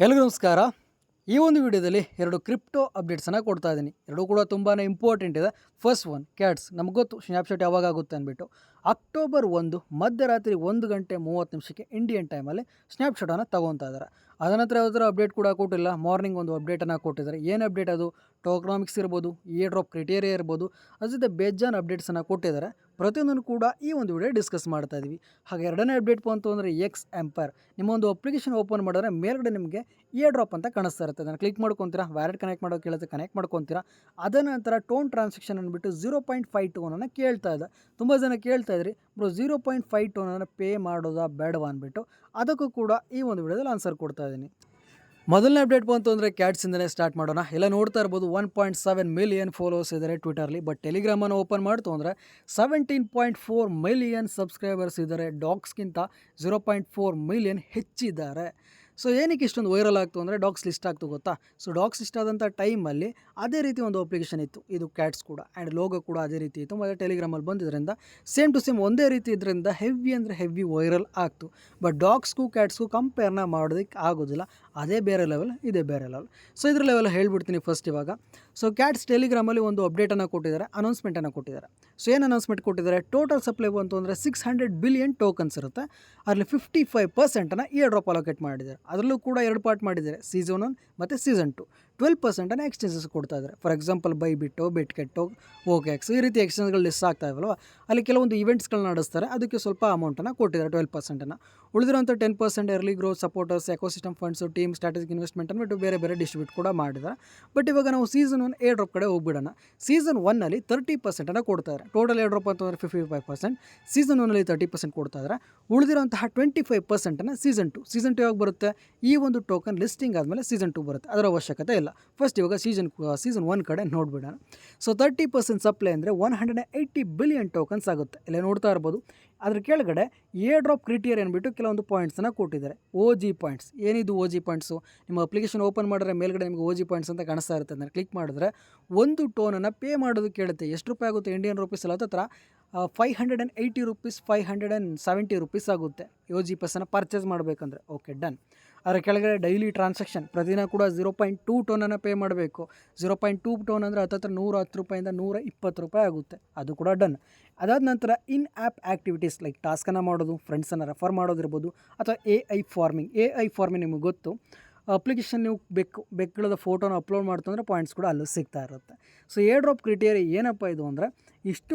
ಎಲ್ರಿಗೂ ನಮಸ್ಕಾರ. ಈ ಒಂದು ವಿಡಿಯೋದಲ್ಲಿ ಎರಡು ಕ್ರಿಪ್ಟೋ ಅಪ್ಡೇಟ್ಸನ್ನು ಕೊಡ್ತಾ ಇದ್ದೀನಿ. ಎರಡೂ ಕೂಡ ತುಂಬಾ ಇಂಪಾರ್ಟೆಂಟ್ ಇದೆ. ಫಸ್ಟ್ ಒನ್ ಕ್ಯಾಟ್ಸ್, ನಮ್ಗೆ ಗೊತ್ತು ಸ್ನ್ಯಾಪ್ಚಾಟ್ ಯಾವಾಗ ಆಗುತ್ತೆ ಅಂದ್ಬಿಟ್ಟು. ಅಕ್ಟೋಬರ್ 1 ಮಧ್ಯರಾತ್ರಿ 1:30 ಇಂಡಿಯನ್ ಟೈಮಲ್ಲಿ ಸ್ನ್ಯಾಪ್ಚಾಟನ್ನು ತಗೊತಾ ಇದ್ದಾರೆ. ಅದ ನಂತರ ಯಾವುದಾದ್ರು ಅಪ್ಡೇಟ್ ಕೂಡ ಕೊಟ್ಟಿಲ್ಲ. ಮಾರ್ನಿಂಗ್ ಒಂದು ಅಪ್ಡೇಟನ್ನು ಕೊಟ್ಟಿದ್ದಾರೆ. ಏನು ಅಪ್ಡೇಟ್ ಅದು? ಟೋಕನಾಮಿಕ್ಸ್ ಇರ್ಬೋದು, ಡ್ರಾಪ್ ಕ್ರೈಟೇರಿಯಾ ಇರ್ಬೋದು, ಅದ್ರ ಜೊತೆ ಬೇಜಾನ್ ಅಪ್ಡೇಟ್ಸನ್ನು ಕೊಟ್ಟಿದ್ದಾರೆ. ಪ್ರತಿಯೊಂದನ್ನು ಕೂಡ ಈ ಒಂದು ವಿಡಿಯೋ ಡಿಸ್ಕಸ್ ಮಾಡ್ತಾ ಇದ್ದೀವಿ. ಹಾಗೆ ಎರಡನೇ ಅಪ್ಡೇಟ್ ಬಂತು ಅಂದರೆ ಎಕ್ಸ್ ಎಂಪೈರ್. ನಿಮ್ಮ ಒಂದು ಅಪ್ಲಿಕೇಶನ್ ಓಪನ್ ಮಾಡಿದ್ರೆ ಮೇಲ್ಗಡೆ ನಿಮಗೆ ಡ್ರಾಪ್ ಅಂತ ಕಾಣಿಸ್ತಾ ಇರುತ್ತೆ. ಅದನ್ನು ಕ್ಲಿಕ್ ಮಾಡ್ಕೊತೀರಾ, ವ್ಯಾಲೆಟ್ ಕನೆಕ್ಟ್ ಮಾಡೋಕೆ ಕೇಳುತ್ತೆ, ಕನೆಕ್ಟ್ ಮಾಡ್ಕೊತೀರಾ. ಅದ ನಂತರ ಟೋನ್ ಟ್ರಾನ್ಸಾಕ್ಷನ್ ಅಂದ್ಬಿಟ್ಟು 0.5 ಟೋನನ್ನು ಕೇಳ್ತಾ ಇದೆ. ತುಂಬ ಜನ ಕೇಳ್ತಾ ಇದ್ರಿ, ಬ್ರೋ 0.5 ಟೋನನ್ನು ಪೇ ಮಾಡೋದಾ ಬೇಡವಾ ಅಂದ್ಬಿಟ್ಟು. ಅದಕ್ಕೂ ಕೂಡ ಈ ಒಂದು ವಿಡಿಯೋದಲ್ಲಿ ಆನ್ಸರ್ ಕೊಡ್ತಾ ಇದ್ದೀನಿ. ಮೊದಲನೇ ಅಪ್ಡೇಟ್ ಬಂತು ಅಂದರೆ ಕ್ಯಾಟ್ಸಿಂದಲೇ ಸ್ಟಾರ್ಟ್ ಮಾಡೋಣ. ಎಲ್ಲ ನೋಡ್ತಾ ಇರ್ಬೋದು 1.7 ಮಿಲಿಯನ್ ಫಾಲೋವರ್ಸ್ ಇದ್ದಾರೆ ಟ್ವಿಟರ್ಲಿ. ಬಟ್ ಟೆಲಿಗ್ರಾಮನ್ನು ಓಪನ್ ಮಾಡ್ತು ಅಂದರೆ 17.4 ಮಿಲಿಯನ್ ಸಬ್ಸ್ಕ್ರೈಬರ್ಸ್ ಇದ್ದಾರೆ. ಡಾಗ್ಸ್ಗಿಂತ 0.4 ಮಿಲಿಯನ್ ಹೆಚ್ಚಿದ್ದಾರೆ. ಸೊ ಏನಕ್ಕೆ ಇಷ್ಟೊಂದು ವೈರಲ್ ಆಗ್ತು ಅಂದರೆ ಡಾಗ್ಸ್ ಲಿಸ್ಟ್ ಆಗ್ತು ಗೊತ್ತಾ. ಸೊ ಡಾಗ್ಸ್ ಲಿಸ್ಟ್ ಆದಂಥ ಟೈಮಲ್ಲಿ ಅದೇ ರೀತಿ ಒಂದು ಅಪ್ಲಿಕೇಶನ್ ಇತ್ತು, ಇದು ಕ್ಯಾಟ್ಸ್ ಕೂಡ. ಆ್ಯಂಡ್ ಲೋಗೋ ಕೂಡ ಅದೇ ರೀತಿ ಇತ್ತು. ಮತ್ತು ಟೆಲಿಗ್ರಾಮಲ್ಲಿ ಬಂದಿದ್ದರಿಂದ ಸೇಮ್ ಟು ಸೇಮ್ ಒಂದೇ ರೀತಿ ಇದರಿಂದ ಹೆವಿ ಅಂದರೆ ಹೆವಿ ವೈರಲ್ ಆಗ್ತು. ಬಟ್ ಡಾಗ್ಸ್ಗೂ ಕ್ಯಾಟ್ಸ್ಗೂ ಕಂಪೇರ್ನ ಮಾಡೋದಕ್ಕೆ ಆಗೋದಿಲ್ಲ. ಅದೇ ಬೇರೆ ಲೆವೆಲ್, ಇದೇ ಬೇರೆ ಲೆವೆಲ್. ಸೊ ಇದ್ರ ಲೆವೆಲ್ ಹೇಳ್ಬಿಡ್ತೀನಿ ಫಸ್ಟ್ ಇವಾಗ. ಸೊ ಕ್ಯಾಟ್ಸ್ ಟೆಲಿಗ್ರಾಮಲ್ಲಿ ಒಂದು ಅಪ್ಡೇಟನ್ನು ಕೊಟ್ಟಿದ್ದಾರೆ, ಅನೌನ್ಸ್ಮೆಂಟನ್ನು ಕೊಟ್ಟಿದ್ದಾರೆ. ಸೊ ಏನು ಅನೌನ್ಸ್ಮೆಂಟ್ ಕೊಟ್ಟಿದ್ದಾರೆ? ಟೋಟಲ್ ಸಪ್ಲೈ ಬಂತು ಅಂದರೆ 600 ಬಿಲಿಯನ್ ಟೋಕನ್ಸ್ ಇರುತ್ತೆ. ಅದರಲ್ಲಿ 55%ನ್ನು ಡ್ರಾಪ್ ಅಲೋಕೇಟ್ ಮಾಡಿದ್ದಾರೆ. ಅದರಲ್ಲೂ ಕೂಡ 2 ಪಾರ್ಟ್ ಮಾಡಿದ್ದಾರೆ, ಸೀಸನ್ 1 ಮತ್ತು ಸೀಸನ್ 2. 12%ನ್ನು ಎಕ್ಸ್ಚೇಂಜಸ್ ಕೊಡ್ತಾ ಇದ್ದಾರೆ. ಫಾರ್ ಎಕ್ಸಾಂಪಲ್ ಬೈಬಿಟ್ಟು, ಬಿಟ್ಗೆಟ್ಟು, ಓಕೆಕ್ಸ್, ಈ ರೀತಿ ಎಕ್ಸ್ಚೇಂಜ್ಗಳು ಲಿಸ್ಟ್ ಆಗ್ತಾ ಇಲ್ವಲ್ಲ, ಅಲ್ಲಿ ಕೆಲವೊಂದು ಇವೆಂಟ್ಸ್ಗಳನ್ನ ನಡೆಸ್ತಾರೆ. ಅದಕ್ಕೆ ಸ್ವಲ್ಪ ಅಮೌಂಟನ್ನು ಕೊಟ್ಟಿದ್ದಾರೆ, 12%ನ್ನು. ಉಳಿದಿರೋಂಥ 10% early growth supporters, ecosystem funds, team strategic investment ಅಂದ್ಬಿಟ್ಟು ಬೇರೆ ಬೇರೆ ಡಿಸ್ಟ್ರಿಬ್ಯೂಟ್ ಕೂಡ ಮಾಡಿದ್ದಾರೆ. ಬಟ್ ಇವಾಗ ನಾವು ಸೀಸನ್ 1 ಡ್ರಾಪ್ ಕಡೆ ಹೋಗ್ಬಿಡೋಣ. ಸೀಸನ್ 1ನಲ್ಲಿ 30%ನ್ನು ಕೊಡ್ತಾರೆ. ಟೋಟಲ್ ಡ್ರಾಪ್ ಅಂತಂದರೆ 55%. ಸೀಸನ್ 1ನಲ್ಲಿ 30% ಕೊಡ್ತಾ ಇದ್ದಾರೆ. ಉಳಿದಿರೋಂತಹ 25%ನ್ನು ಸೀಸನ್ 2 ಯಾವಾಗ ಬರುತ್ತೆ? ಈ ಒಂದು ಟೋಕನ್ ಲಿಸ್ಟಿಂಗ್ ಆದಮೇಲೆ ಸೀಸನ್ 2 ಬರುತ್ತೆ. ಅದರ ಅವಶ್ಯಕತೆ ಇಲ್ಲ. ಫಸ್ಟ್ ಇವಾಗ ಸೀಸನ್ 1 ಕಡೆ ನೋಡ್ಬಿಡೋಣ. ಸೊ 30% ಸಪ್ಲೈ ಅಂದರೆ 180 ಬಿಲಿಯನ್ ಟೋಕನ್ಸ್ ಆಗುತ್ತೆ. ಇಲ್ಲೇ ನೋಡ್ತಾ ಇರ್ಬೋದು. ಅದ್ರ ಕೆಳಗಡೆ ಡ್ರಾಪ್ ಕ್ರೈಟೇರಿಯಾ ಅಂದ್ಬಿಟ್ಟು ಕೆಲವೊಂದು ಪಾಯಿಂಟ್ಸನ್ನು ಕೊಟ್ಟಿದ್ದಾರೆ. OG points. ಏನಿದು OG ಪಾಯಿಂಟ್ಸು? ನಿಮ್ಮ ಅಪ್ಲಿಕೇಶನ್ ಓಪನ್ ಮಾಡಿದ್ರೆ ಮೇಲ್ಗಡೆ ನಿಮಗೆ OG ಪಾಯಿಂಟ್ಸ್ ಅಂತ ಕಾಣಿಸ್ತಾ ಇರುತ್ತೆ. ಅದನ್ನು ಕ್ಲಿಕ್ ಮಾಡಿದ್ರೆ ಒಂದು ಟೋನನ್ನು ಪೇ ಮಾಡೋದಕ್ಕೆ ಕೇಳುತ್ತೆ. ಎಷ್ಟು ರೂಪಾಯಿ ಆಗುತ್ತೆ? ಇಂಡಿಯನ್ ರುಪೀಸ್ ಅಲ್ಲ, ಹತ್ರ 580 ರುಪೀಸ್, 570 ರುಪೀಸ್ ಆಗುತ್ತೆ OG ಪಾಸನ್ನು ಪರ್ಚೇಸ್ ಮಾಡಬೇಕಂದ್ರೆ. Okay, done. ಅದರ ಕೆಳಗಡೆ ಡೈಲಿ ಟ್ರಾನ್ಸಾಕ್ಷನ್ ಪ್ರತಿದಿನ ಕೂಡ 0.2 ಟೋನನ್ನು ಪೇ ಮಾಡಬೇಕು. 0.2 ಟೋನ್ ಅಂದರೆ ಹತ್ತತ್ರ 110 ರೂಪಾಯಿಂದ 120 ರೂಪಾಯಿ ಆಗುತ್ತೆ. ಅದು ಕೂಡ ಡನ್. ಅದಾದ ನಂತರ ಇನ್ ಆ್ಯಪ್ ಆ್ಯಕ್ಟಿವಿಟೀಸ್ ಲೈಕ್ ಟಾಸ್ಕನ್ನು ಮಾಡೋದು, ಫ್ರೆಂಡ್ಸನ್ನು ರೆಫರ್ ಮಾಡೋದಿರ್ಬೋದು, ಅಥವಾ AI ಫಾರ್ಮಿಂಗ್ ನಿಮಗೆ ಗೊತ್ತು. ಅಪ್ಲಿಕೇಶನ್ ನೀವು ಬೆಕ್ಕುಗಳದ ಫೋಟೋನ ಅಪ್ಲೋಡ್ ಮಾಡ್ತಂದ್ರೆ ಪಾಯಿಂಟ್ಸ್ ಕೂಡ ಅಲ್ಲೂ ಸಿಗ್ತಾ ಇರುತ್ತೆ. ಸೊ ಡ್ರಾಪ್ ಕ್ರೈಟೇರಿಯಾ ಏನಪ್ಪ ಇದು ಅಂದರೆ ಇಷ್ಟು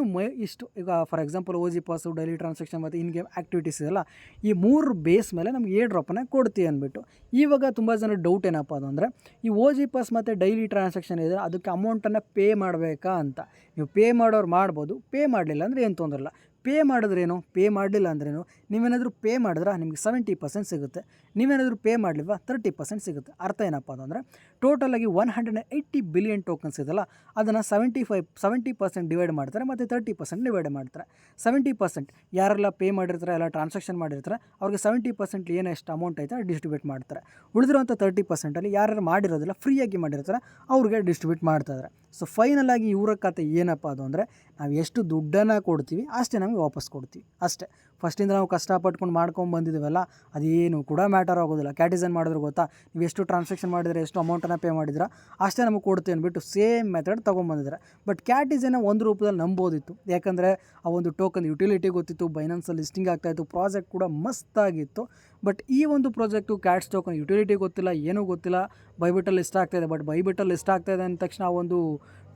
ಈಗ for example OG pass, daily transaction ಮತ್ತು ಇನ್ ಗೇಮ್ ಆ್ಯಕ್ಟಿವಿಟೀಸ್ ಇದೆಲ್ಲ, ಈ 3 ಬೇಸ್ ಮೇಲೆ ನಮ್ಗೆ ಡ್ರಾಪನ್ನು ಕೊಡ್ತೀವಿ ಅಂದ್ಬಿಟ್ಟು. ಇವಾಗ ತುಂಬ ಜನ ಡೌಟ್ ಏನಪ್ಪ ಅದು ಅಂದರೆ ಈ OG ಪಾಸ್ ಮತ್ತು ಡೈಲಿ ಟ್ರಾನ್ಸಾಕ್ಷನ್ ಇದೆ, ಅದಕ್ಕೆ ಅಮೌಂಟನ್ನು ಪೇ ಮಾಡಬೇಕಾ ಅಂತ. ನೀವು ಪೇ ಮಾಡೋರು ಮಾಡ್ಬೋದು, ಪೇ ಮಾಡಲಿಲ್ಲ ಅಂದರೆ ಏನು ತೊಂದರೆ ಇಲ್ಲ. ಪೇ ಮಾಡಿದ್ರೇನು, ಪೇ ಮಾಡಲಿಲ್ಲ ಅಂದ್ರೇನು? ನೀವೇನಾದರೂ ಪೇ ಮಾಡಿದ್ರೆ ನಿಮಗೆ 70% ಸಿಗುತ್ತೆ. ನೀವೇನಾದರೂ ಪೇ ಮಾಡಲಿಲ್ವಾ 30% ಸಿಗುತ್ತೆ. ಅರ್ಥ ಏನಪ್ಪ ಅಂದರೆ ಟೋಟಲಾಗಿ 180 ಬಿಲಿಯನ್ ಟೋಕನ್ಸ್ ಇದೆಲ್ಲ, ಅದನ್ನು 70% ಡಿವೈಡ್ ಮಾಡ್ತಾರೆ ಮತ್ತು 30% ಡಿವೈಡ್ ಮಾಡ್ತಾರೆ. 70% ಯಾರೆಲ್ಲ ಪೇ ಮಾಡಿರ್ತಾರೆ, ಎಲ್ಲ ಟ್ರಾನ್ಸಾಕ್ಷನ್ ಮಾಡಿರ್ತಾರೆ, ಅವ್ರಿಗೆ 70% ಏನೆಷ್ಟು ಅಮೌಂಟ್ ಐತೆ ಡಿಸ್ಟ್ರಿಬ್ಯೂಟ್ ಮಾಡ್ತಾರೆ. ಉಳಿದಿರೋಂಥ 30%ಅಲ್ಲಿ ಯಾರು ಮಾಡಿರೋದಿಲ್ಲ, ಫ್ರೀಯಾಗಿ ಮಾಡಿರ್ತಾರೆ, ಅವ್ರಿಗೆ ಡಿಸ್ಟ್ರಿಬ್ಯೂಟ್ ಮಾಡ್ತಾಯಿದ್ದಾರೆ. ಸೊ ಫೈನಲ್ ಆಗಿ ಇವರ ಕತೆ ಏನಪ್ಪ ಅದು ಅಂದರೆ ನಾವು ಎಷ್ಟು ದುಡ್ಡನ್ನು ಕೊಡ್ತೀವಿ ಅಷ್ಟೇ ನಮಗೆ ವಾಪಸ್ ಕೊಡ್ತೀವಿ ಅಷ್ಟೇ. ಫಸ್ಟಿಂದ ನಾವು ಕಷ್ಟಪಟ್ಕೊಂಡು ಮಾಡ್ಕೊಂಡು ಬಂದಿದ್ದೀವಲ್ಲ, ಅದೇನು ಕೂಡ ಮ್ಯಾಟರ್ ಆಗೋದಿಲ್ಲ. ಕ್ಯಾಟಿಸನ್ ಮಾಡಿದ್ರೆ ಗೊತ್ತಾ, ನೀವು ಎಷ್ಟು ಟ್ರಾನ್ಸಾಕ್ಷನ್ ಮಾಡಿದರೆ, ಎಷ್ಟು ಅಮೌಂಟನ್ನು ಪೇ ಮಾಡಿದ್ರೆ ಅಷ್ಟೇ ನಮಗೆ ಕೊಡ್ತೀವಿ ಅಂದ್ಬಿಟ್ಟು ಸೇಮ್ ಮೆಥಡ್ ತೊಗೊಂಬಂದಿದ್ದಾರೆ. ಬಟ್ ಕ್ಯಾಟಿಸನ್ನ ಒಂದು ರೂಪದಲ್ಲಿ ನಂಬೋದಿತ್ತು, ಯಾಕಂದರೆ ಆ ಒಂದು ಟೋಕನ್ ಯುಟಿಲಿಟಿ ಗೊತ್ತಿತ್ತು, ಬೈನಾನ್ಸಲ್ಲಿ ಲಿಸ್ಟಿಂಗ್ ಆಗ್ತಾಯಿತ್ತು, ಪ್ರಾಜೆಕ್ಟ್ ಕೂಡ ಮಸ್ತಾಗಿತ್ತು. ಬಟ್ ಈ ಒಂದು ಪ್ರಾಜೆಕ್ಟು ಕ್ಯಾಟ್ಸ್ ಟೋಕನ್ ಯುಟಿಲಿಟಿ ಗೊತ್ತಿಲ್ಲ, ಏನೂ ಗೊತ್ತಿಲ್ಲ. ಬೈಬಿಟಲ್ಲಿ ಲಿಸ್ಟ್ ಆಗ್ತಾಯಿದೆ. ಬಟ್ ಬೈಬಿಟಲ್ಲಿ ಲಿಸ್ಟ್ ಆಗ್ತಾಯಿದೆ ಅಂದ ತಕ್ಷಣ ಆ ಒಂದು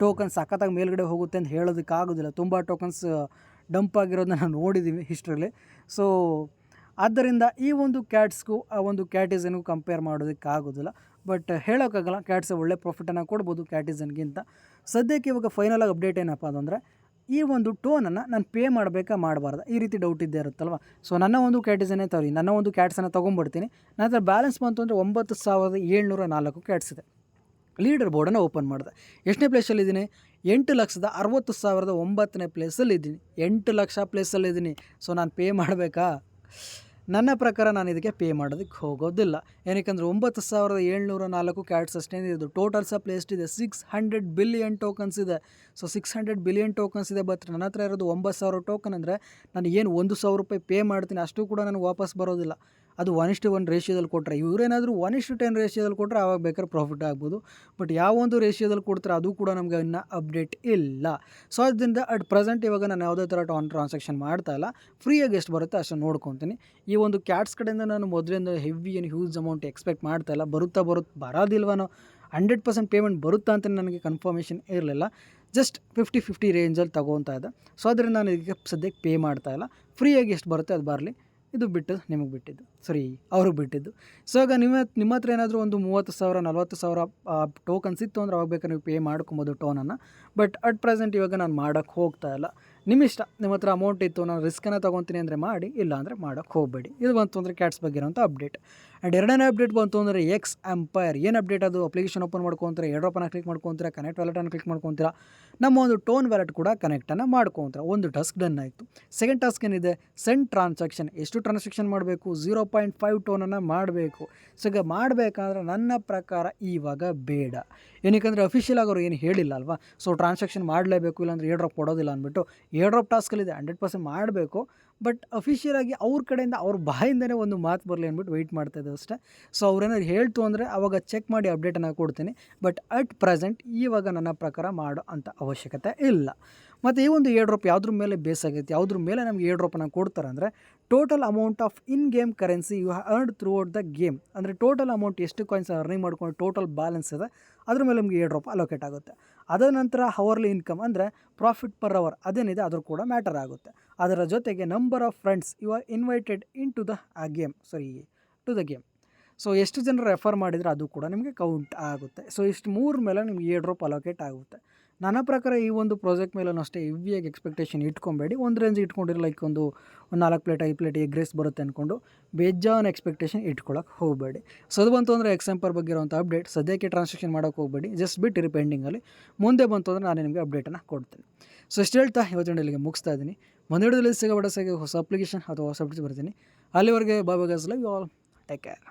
ಟೋಕನ್ ಸಖತ್ತಾಗಿ ಮೇಲ್ಗಡೆ ಹೋಗುತ್ತೆ ಅಂತ ಹೇಳೋದಕ್ಕಾಗೋದಿಲ್ಲ. ತುಂಬ ಟೋಕನ್ಸ್ ಡಂಪ್ ಆಗಿರೋದನ್ನ ನಾವು ನೋಡಿದ್ದೀವಿ ಹಿಸ್ಟ್ರಿಲಿ. ಸೊ ಆದ್ದರಿಂದ ಈ ಒಂದು ಕ್ಯಾಟ್ಸ್ಗೂ ಆ ಒಂದು ಕ್ಯಾಟಿಸನ್ಗೂ ಕಂಪೇರ್ ಮಾಡೋದಕ್ಕಾಗೋದಿಲ್ಲ. ಬಟ್ ಹೇಳೋಕ್ಕಾಗಲ್ಲ, ಕ್ಯಾಟ್ಸ್ ಒಳ್ಳೆ ಪ್ರಾಫಿಟನ್ನು ಕೊಡ್ಬೋದು ಕ್ಯಾಟಿಸನ್ಗಿಂತ. ಸದ್ಯಕ್ಕೆ ಇವಾಗ ಫೈನಲಾಗಿ ಅಪ್ಡೇಟ್ ಏನಪ್ಪ ಅದಂದರೆ ಈ ಒಂದು ಟೋನನ್ನು ನಾನು ಪೇ ಮಾಡಬೇಕಾ ಮಾಡಬಾರ್ದು, ಈ ರೀತಿ ಡೌಟ್ ಇದ್ದೇ ಇರುತ್ತಲ್ವ. ಸೊ ನನ್ನ ಒಂದು ಕ್ಯಾಟಿಸನ್ನೇ ನನ್ನ ಒಂದು ಕ್ಯಾಟ್ಸನ್ನು ತೊಗೊಂಡ್ಬಿಡ್ತೀನಿ. ನಂತರ ಬ್ಯಾಲೆನ್ಸ್ ಬಂತು ಅಂದರೆ 9704 ಕ್ಯಾಟ್ಸ್ ಇದೆ. ಲೀಡರ್ ಬೋರ್ಡನ್ನು ಓಪನ್ ಮಾಡಿದೆ. ಎಷ್ಟನೇ ಪ್ಲೇಸಲ್ಲಿದ್ದೀನಿ? 8,60,900ನೇ ಪ್ಲೇಸಲ್ಲಿದ್ದೀನಿ. 8 ಲಕ್ಷ ಪ್ಲೇಸಲ್ಲಿದ್ದೀನಿ. ಸೊ ನಾನು ಪೇ ಮಾಡಬೇಕಾ? ನನ್ನ ಪ್ರಕಾರ ನಾನು ಇದಕ್ಕೆ ಪೇ ಮಾಡೋದಕ್ಕೆ ಹೋಗೋದಿಲ್ಲ. ಏನಕ್ಕೆ 9704 ಕ್ಯಾಟ್ಸ್ ಅಷ್ಟೇ ಇದು. ಟೋಟಲ್ ಸಪ್ಲೈ ಎಷ್ಟಿದೆ? 600 ಬಿಲಿಯನ್ ಟೋಕನ್ಸ್ ಇದೆ. ಸೊ 600 ಬಿಲಿಯನ್ ಟೋಕನ್ಸ್ ಇದೆ. ಬಟ್ ನನ್ನ ಹತ್ರ ಇರೋದು 9,000 ಟೋಕನ್ ಅಂದರೆ ನಾನು ಏನು 1,000 ರೂಪಾಯಿ ಪೇ ಮಾಡ್ತೀನಿ ಅಷ್ಟು ಕೂಡ ನನಗೆ ವಾಪಸ್ ಬರೋದಿಲ್ಲ. ಅದು 1:1 ರೇಷಿಯೋದಲ್ಲಿ ಕೊಟ್ಟರೆ, ಇವರೇನಾದರೂ 1:10 ರೇಷಿಯೋದಲ್ಲಿ ಕೊಟ್ಟರೆ ಆವಾಗ ಬೇಕಾದ್ರೆ ಪ್ರಾಫಿಟ್ ಆಗ್ಬೋದು. ಬಟ್ ಯಾವೊಂದು ರೇಷಿಯೋದಲ್ಲಿ ಕೊಡ್ತಾರೆ ಅದು ಕೂಡ ನಮಗೆ ಇನ್ನೂ ಅಪ್ಡೇಟ್ ಇಲ್ಲ. ಸೊ ಅದರಿಂದ ಅಟ್ ಪ್ರೆಸೆಂಟ್ ಇವಾಗ ನಾನು ಯಾವುದೇ ಥರ ಟ್ರಾನ್ಸಾಕ್ಷನ್ ಮಾಡ್ತಾ ಇಲ್ಲ. ಫ್ರೀಯಾಗಿ ಎಷ್ಟು ಬರುತ್ತೆ ಅಷ್ಟು ನೋಡ್ಕೊತೀನಿ. ಈ ಒಂದು ಕ್ಯಾಟ್ಸ್ ಕಡೆಯಿಂದ ನಾನು ಮೊದಲಿಂದ ಹೆವಿ ಏನು ಹ್ಯೂಜ್ ಅಮೌಂಟ್ ಎಕ್ಸ್ಪೆಕ್ಟ್ ಮಾಡ್ತಾ ಇಲ್ಲ. ಬರೋದಿಲ್ವನೋ 100% ಪೇಮೆಂಟ್ ಬರುತ್ತಾ ಅಂತ ನನಗೆ ಕನ್ಫರ್ಮೇಷನ್ ಇರಲಿಲ್ಲ. ಜಸ್ಟ್ 50-50 ರೇಂಜಲ್ಲಿ ತೊಗೊತಾ ಇದೆ. ಸೊ ಅದರಿಂದ ನಾನು ಇದಕ್ಕೆ ಸದ್ಯಕ್ಕೆ ಪೇ ಮಾಡ್ತಾ ಇಲ್ಲ. ಫ್ರೀಯಾಗಿ ಎಷ್ಟು ಬರುತ್ತೆ ಅದು ಬರಲಿ. ಇದು ಬಿಟ್ಟು ನಿಮಗೆ ಬಿಟ್ಟಿದ್ದು, ಅವ್ರಿಗೆ ಬಿಟ್ಟಿದ್ದು. ಸೊ ಈಗ ನಿಮ್ಮ ಹತ್ರ ಏನಾದರೂ ಒಂದು 30,000 40,000 ಟೋಕನ್ಸ್ ಇತ್ತು ಅಂದರೆ ಅವಾಗ ಬೇಕಾದ್ರೆ ನೀವು ಪೇ ಮಾಡ್ಕೊಬೋದು ಟೋನನ್ನು. ಬಟ್ ಅಟ್ ಪ್ರೆಸೆಂಟ್ ಇವಾಗ ನಾನು ಮಾಡೋಕ್ಕೆ ಹೋಗ್ತಾ ಇಲ್ಲ. ನಿಮ್ಮ ಇಷ್ಟ, ನಿಮ್ಮ ಹತ್ರ ಅಮೌಂಟ್ ಇತ್ತು ನಾನು ರಿಸ್ಕನ್ನು ತೊಗೊತೀನಿ ಅಂದರೆ ಮಾಡಿ, ಇಲ್ಲ ಅಂದರೆ ಮಾಡೋಕ್ಕೆ ಹೋಗಬೇಡಿ. ಇದು ಬಂತು ಅಂದರೆ ಕ್ಯಾಟ್ಸ್ ಬಗ್ಗೆ ಇರೋಂಥ ಅಪ್ಡೇಟ್. ಆ್ಯಂಡ್ ಎರಡನೇ ಅಪ್ಡೇಟ್ ಬಂತು ಅಂದರೆ ಎಕ್ಸ್ ಎಂಪೈರ್. ಏನು ಅಪ್ಡೇಟ್ ಅದು? ಅಪ್ಲಿಕೇಶನ್ ಓಪನ್ ಮಾಡ್ಕೊತೀರಾ, ಏರ್ಡ್ರಾಪನ್ನು ಕ್ಲಿಕ್ ಮಾಡ್ಕೊತೀರಾ, ಕನೆಕ್ಟ್ ವ್ಯಾಲೆಟನ್ನು ಕ್ಲಿಕ್ ಮಾಡ್ಕೊತೀರಾ, ನಮ್ಮ ಒಂದು ಟೋನ್ ವ್ಯಾಲೆಟ್ ಕೂಡ ಕನೆಕ್ಟನ್ನು ಮಾಡ್ಕೊತೀರಾ. ಒಂದು ಟಾಸ್ಕ್ ಡನ್ ಆಯಿತು. ಸೆಕೆಂಡ್ ಟಾಸ್ಕ್ ಏನಿದೆ? Send transaction. ಎಷ್ಟು ಟ್ರಾನ್ಸಾಕ್ಷನ್ ಮಾಡಬೇಕು? 0.5 ಟೋನನ್ನು ಮಾಡಬೇಕು. ಸೊ ಈಗ ಮಾಡಬೇಕಾದ್ರೆ ನನ್ನ ಪ್ರಕಾರ ಇವಾಗ ಬೇಡ. ಏನಕ್ಕೆ ಅಫಿಷಿಯಲ್ ಆಗಿ ಅವ್ರು ಏನು ಹೇಳಿಲ್ಲ ಅಲ್ವಾ. ಸೊ ಟ್ರಾನ್ಸಾಕ್ಷನ್ ಮಾಡಲೇಬೇಕು, ಇಲ್ಲಾಂದರೆ ಏರ್ಡ್ರಾಪ್ ಕೊಡೋದಿಲ್ಲ ಅಂದ್ಬಿಟ್ಟು ಏರ್ಡ್ರಾಪ್ ಟಾಸ್ಕಲ್ಲಿದೆ 100% ಮಾಡಬೇಕು. ಬಟ್ ಅಫಿಷಿಯಲಾಗಿ ಅವ್ರ ಕಡೆಯಿಂದ ಅವ್ರ ಬಾಯಿಂದನೇ ಒಂದು ಮಾತು ಬರಲಿ ಅಂದ್ಬಿಟ್ಟು ವೆಯ್ಟ್ ಮಾಡ್ತಾಯಿದ್ದೆ ಅಷ್ಟೇ. ಸೊ ಅವ್ರೇನಾದ್ರು ಹೇಳ್ತು ಅಂದರೆ ಆವಾಗ ಚೆಕ್ ಮಾಡಿ ಅಪ್ಡೇಟನ್ನು ಕೊಡ್ತೀನಿ. ಬಟ್ ಅಟ್ ಪ್ರೆಸೆಂಟ್ ಇವಾಗ ನನ್ನ ಪ್ರಕಾರ ಮಾಡೋ ಅಂಥ ಅವಶ್ಯಕತೆ ಇಲ್ಲ. ಮತ್ತು ಈ ಒಂದು ಏರ್ಡ್ರಾಪ್ ಯಾವುದ್ರ ಮೇಲೆ ಬೇಸ್ ಆಗೈತೆ, ಯಾವುದ್ರ ಮೇಲೆ ನಮಗೆ ಏರ್ಡ್ರಾಪನ್ನು ಕೊಡ್ತಾರೆ ಅಂದರೆ total amount of in game currency you earned throughout the game. ಅಂದರೆ ಟೋಟಲ್ ಅಮೌಂಟ್ ಎಷ್ಟು ಕಾಯಿನ್ಸ್ ಅರ್ನಿಂಗ್ ಮಾಡ್ಕೊಂಡು ಟೋಟಲ್ ಬ್ಯಾಲೆನ್ಸ್ ಇದೆ ಅದ್ರ ಮೇಲೆ ನಮಗೆ ಏರ್ಡ್ರಾಪ್ ಅಲೋಕೇಟ್ ಆಗುತ್ತೆ. ಅದರ ನಂತರ ಹವರ್ಲಿ ಇನ್ಕಮ್ ಅಂದರೆ ಪ್ರಾಫಿಟ್ ಪರ್ ಅವರ್ ಅದೇನಿದೆ ಅದ್ರ ಕೂಡ ಮ್ಯಾಟರ್ ಆಗುತ್ತೆ. ಅದರ ಜೊತೆಗೆ number of friends you are invited into the game. So ಎಷ್ಟು ಜನರು ರೆಫರ್ ಮಾಡಿದರೆ ಅದು ಕೂಡ ನಿಮಗೆ ಕೌಂಟ್ ಆಗುತ್ತೆ. ಸೊ ಇಷ್ಟು ಮೂರ ಮೇಲೆ ನಿಮಗೆ ಏರ್ಡ್ರಾಪ್ ಅಲೋಕೇಟ್ ಆಗುತ್ತೆ. ನನ್ನ ಪ್ರಕಾರ ಈ ಒಂದು ಪ್ರಾಜೆಕ್ಟ್ ಮೇಲೂ ಅಷ್ಟೇ ಹೆವಿಯಾಗಿ ಎಕ್ಸ್ಪೆಕ್ಟೇಷನ್ ಇಟ್ಕೊಬೇಡಿ. ಒಂದು ರೇಂಜ್ ಇಟ್ಕೊಂಡಿರೋ ಲೈಕ್ ಒಂದು 4 ಪ್ಲೇಟ್ 5 ಪ್ಲೇಟ್ ಎಗ್ ರೈಸ್ ಬರುತ್ತೆ ಅಂದ್ಕೊಂಡು ಬೇಜಾನ್ ಎಕ್ಸ್ಪೆಕ್ಟೇಷನ್ ಇಟ್ಕೊಳ್ಳೋಕೆ ಹೋಗಬೇಡಿ. ಸೊ ಅದು ಬಂತು ಅಂದರೆ ಎಕ್ಸಾಂಪರ್ ಬಗ್ಗೆ ಇರೋಂಥ ಅಪ್ಡೇಟ್. ಸದ್ಯಕ್ಕೆ ಟ್ರಾನ್ಸಾಕ್ಷನ್ ಮಾಡೋಕ್ಕೆ ಹೋಗಬೇಡಿ, ಜಸ್ಟ್ ಬಿಟ್ಟಿರಿ ಪೆಂಡಿಂಗಲ್ಲಿ. ಮುಂದೆ ಬಂತು ಅಂದರೆ ನಾನು ನಿಮಗೆ ಅಪ್ಡೇಟನ್ನು ಕೊಡ್ತೀನಿ. ಸೊ ಇಷ್ಟು ಹೇಳ್ತಾ ಇವತ್ತಿನ ಇಲ್ಲಿಗೆ ಮುಗಿಸ್ತಾ ಇದ್ದೀನಿ. ಮುಂದಿಡೋದಲ್ಲಿ ಹೊಸ ಅಪ್ಲಿಕೇಶನ್ ಅಥವಾ ಹೊಸ ಅಪ್ಡೇಟ್ಸ್ ಬರ್ತೀನಿ. ಅಲ್ಲಿವರೆಗೆ bye guys, love you all, take care.